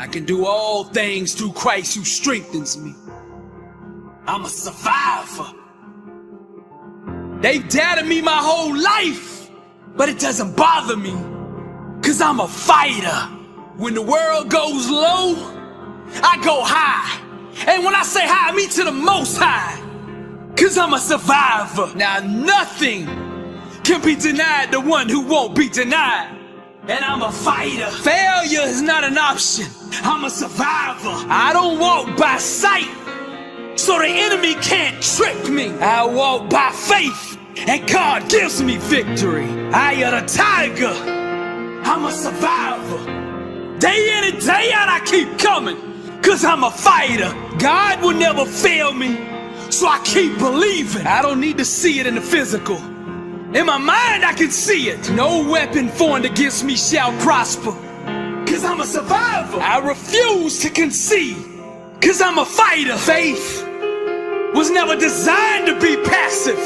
I can do all things through Christ who strengthens me. I'm a survivor. They've doubted me my whole life, but it doesn't bother me, 'cause I'm a fighter. When the world goes low, I go high. And when I say high, I mean to the most high, 'cause I'm a survivor. Now nothing can be denied the one who won't be denied. And I'm a fighter. Failure is not an option. I'm a survivor. I don't walk by sight, so the enemy can't trick me. I walk by faith, and God gives me victory. I am a tiger. I'm a survivor. Day in and day out, I keep coming, 'cause I'm a fighter. God will never fail me, so I keep believing. I don't need to see it in the physical. In my mind, I can see it. No weapon formed against me shall prosper, 'cause I'm a survivor. I refuse to concede, 'cause I'm a fighter. Faith was never designed to be passive.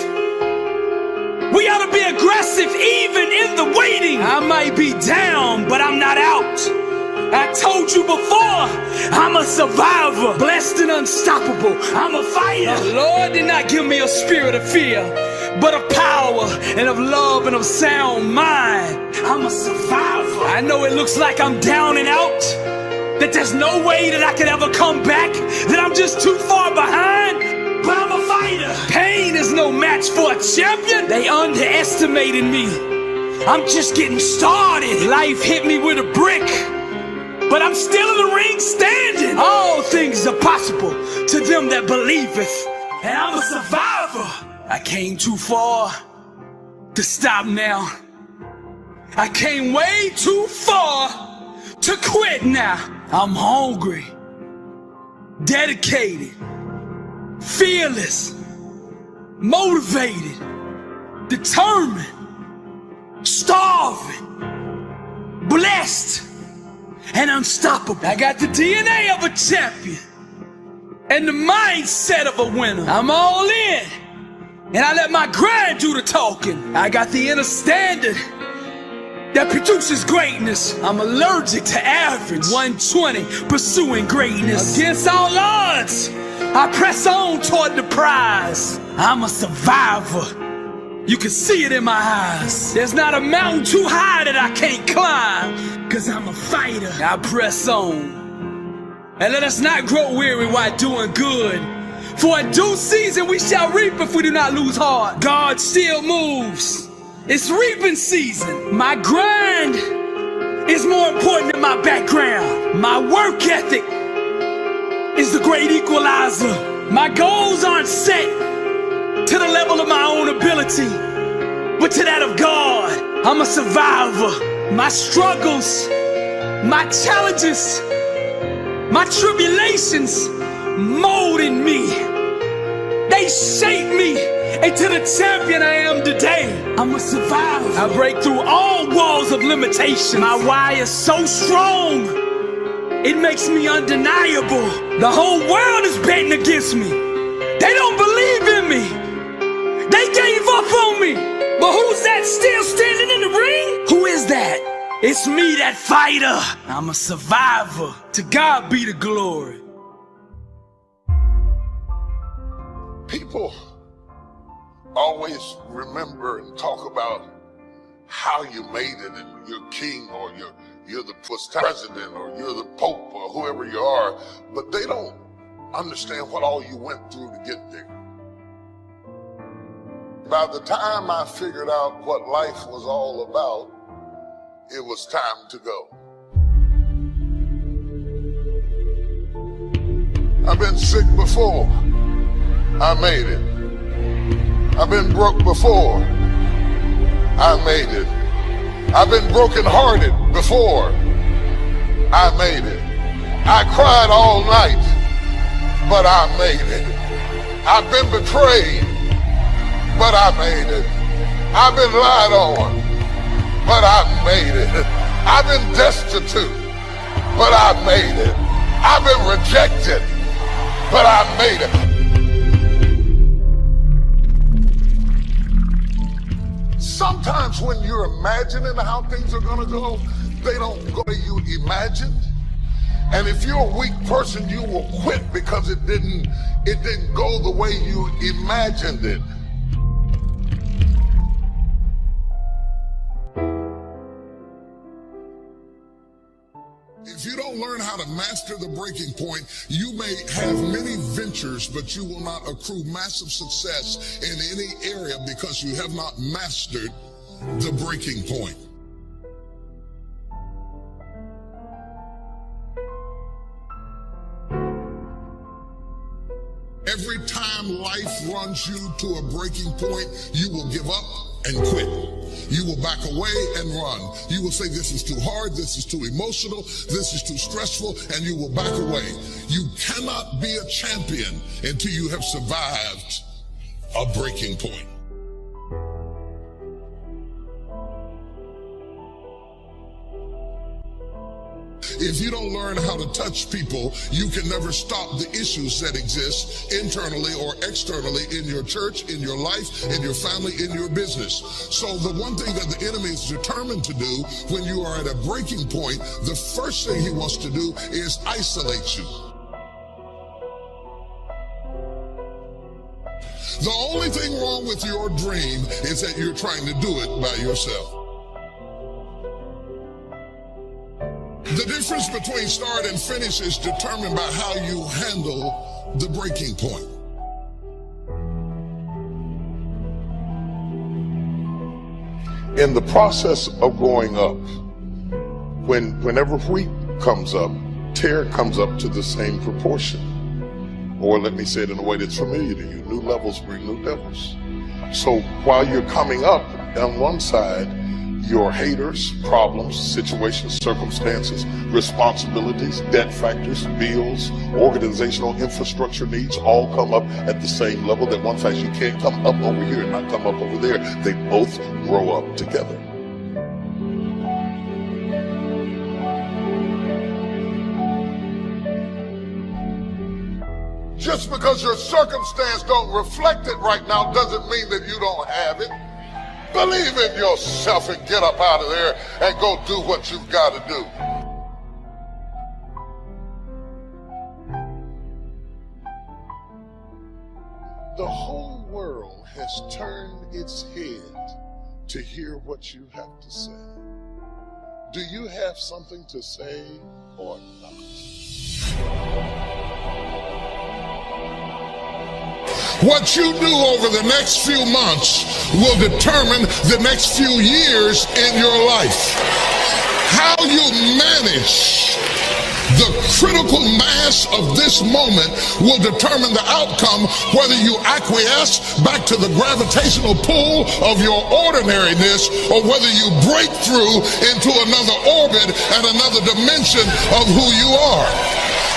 We ought to be aggressive even in the waiting. I might be down, but I'm not out. I told you before, I'm a survivor, blessed and unstoppable. I'm a fighter. The Lord did not give me a spirit of fear, but of power and of love and of sound mind. I'm a survivor. I know it looks like I'm down and out, that there's no way that I could ever come back, that I'm just too far behind, but I'm a fighter. Pain is no match for a champion. They underestimated me. I'm just getting started. Life hit me with a brick, but I'm still in the ring standing. All things are possible to them that believeth, and I'm a survivor. I came too far to stop now. I came way too far to quit now. I'm hungry, dedicated, fearless, motivated, determined, starving, blessed, and unstoppable. I got the DNA of a champion and the mindset of a winner. I'm all in, and I let my grind do the talking. I got the inner standard that produces greatness. I'm allergic to average. 120, pursuing greatness. Against all odds, I press on toward the prize. I'm a survivor. You can see it in my eyes. There's not a mountain too high that I can't climb, 'cause I'm a fighter. I press on. And let us not grow weary while doing good, for in due season we shall reap if we do not lose heart. God still moves. It's reaping season. My grind is more important than my background. My work ethic is the great equalizer. My goals aren't set to the level of my own ability, but to that of God. I'm a survivor. My struggles, my challenges, my tribulations molded me. They shaped me into the champion I am today. I'm a survivor. I break through all walls of limitation. My why is so strong, it makes me undeniable. The whole world is betting against me. They don't believe in me. They gave up on me. But who's that still standing in the ring? Who is that? It's me, that fighter. I'm a survivor. To God be the glory. People always remember and talk about how you made it, and you're king, or you're the president, or you're the pope, or whoever you are, but they don't understand what all you went through to get there. By the time I figured out what life was all about, it was time to go. I've been sick before. I made it. I've been broke before. I made it. I've been brokenhearted before. I made it. I cried all night, but I made it. I've been betrayed, but I made it. I've been lied on, but I made it. I've been destitute, but I made it. I've been rejected, but I made it. Sometimes when you're imagining how things are going to go, they don't go the way you imagined. And if you're a weak person, you will quit because it didn't go the way you imagined it. If you don't learn how to master the breaking point, you may have many ventures, but you will not accrue massive success in any area because you have not mastered the breaking point. Every time life runs you to a breaking point, you will give up and quit. You will back away and run. You will say, this is too hard, this is too emotional, this is too stressful, and you will back away. You cannot be a champion until you have survived a breaking point. If you don't learn how to touch people, you can never stop the issues that exist internally or externally in your church, in your life, in your family, in your business. So the one thing that the enemy is determined to do when you are at a breaking point, the first thing he wants to do is isolate you. The only thing wrong with your dream is that you're trying to do it by yourself. The difference between start and finish is determined by how you handle the breaking point. In the process of going up, whenever wheat comes up, tear comes up to the same proportion. Or let me say it in a way that's familiar to you, new levels bring new devils. So while you're coming up on one side, your haters, problems, situations, circumstances, responsibilities, debt factors, bills, organizational infrastructure needs all come up at the same level. That one fact, you can't come up over here and not come up over there. They both grow up together. Just because your circumstance don't reflect it right now doesn't mean that you don't have it. Believe in yourself and get up out of there and go do what you've got to do. The whole world has turned its head to hear what you have to say. Do you have something to say or not? What you do over the next few months will determine the next few years in your life. How you manage the critical mass of this moment will determine the outcome, whether you acquiesce back to the gravitational pull of your ordinariness or whether you break through into another orbit and another dimension of who you are.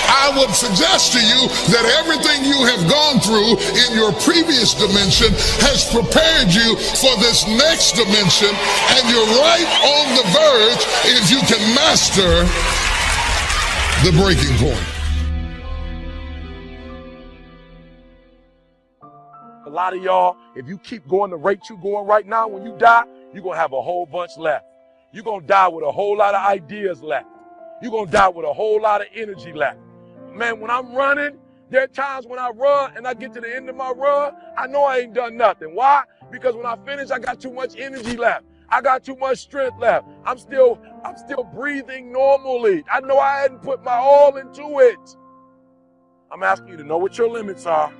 I would suggest to you that everything you have gone through in your previous dimension has prepared you for this next dimension, and you're right on the verge if you can master the breaking point. A lot of y'all, if you keep going the rate you're going right now, when you die, you're going to have a whole bunch left. You're going to die with a whole lot of ideas left. You're going to die with a whole lot of energy left. Man, when I'm running, there are times when I run and I get to the end of my run, I know I ain't done nothing. Why? Because when I finish, I got too much energy left. I got too much strength left. I'm still breathing normally. I know I hadn't put my all into it. I'm asking you to know what your limits are,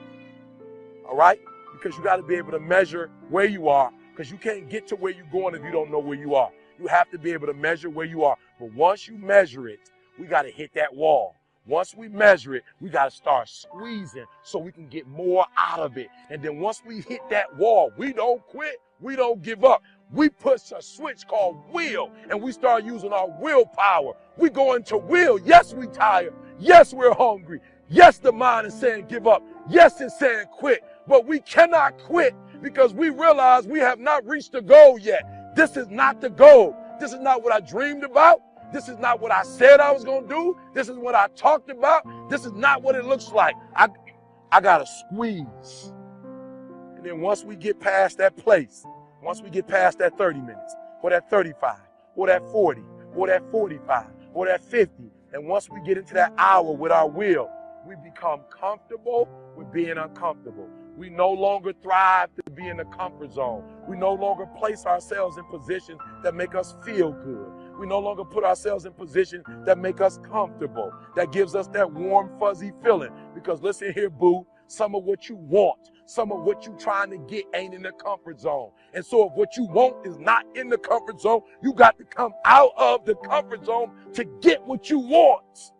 all right? Because you got to be able to measure where you are, because you can't get to where you're going if you don't know where you are. You have to be able to measure where you are. But once you measure it, we got to hit that wall. Once we measure it, we got to start squeezing so we can get more out of it. And then once we hit that wall, we don't quit, we don't give up. We push a switch called will, and we start using our willpower. We go into will. Yes, we tired. Yes, we're hungry. Yes, the mind is saying give up. Yes, it's saying quit. But we cannot quit because we realize we have not reached the goal yet. This is not the goal. This is not what I dreamed about. This is not what I said I was going to do. This is what I talked about. This is not what it looks like. I got to squeeze. And then once we get past that place, once we get past that 30 minutes, or that 35, or that 40, or that 45, or that 50, And once we get into that hour with our will, we become comfortable with being uncomfortable. We no longer thrive to be in the comfort zone. We no longer place ourselves in positions that make us feel good. We no longer put ourselves in positions that make us comfortable, that gives us that warm, fuzzy feeling. Because listen here, boo, some of what you want, some of what you're trying to get ain't in the comfort zone. And so if what you want is not in the comfort zone, you got to come out of the comfort zone to get what you want.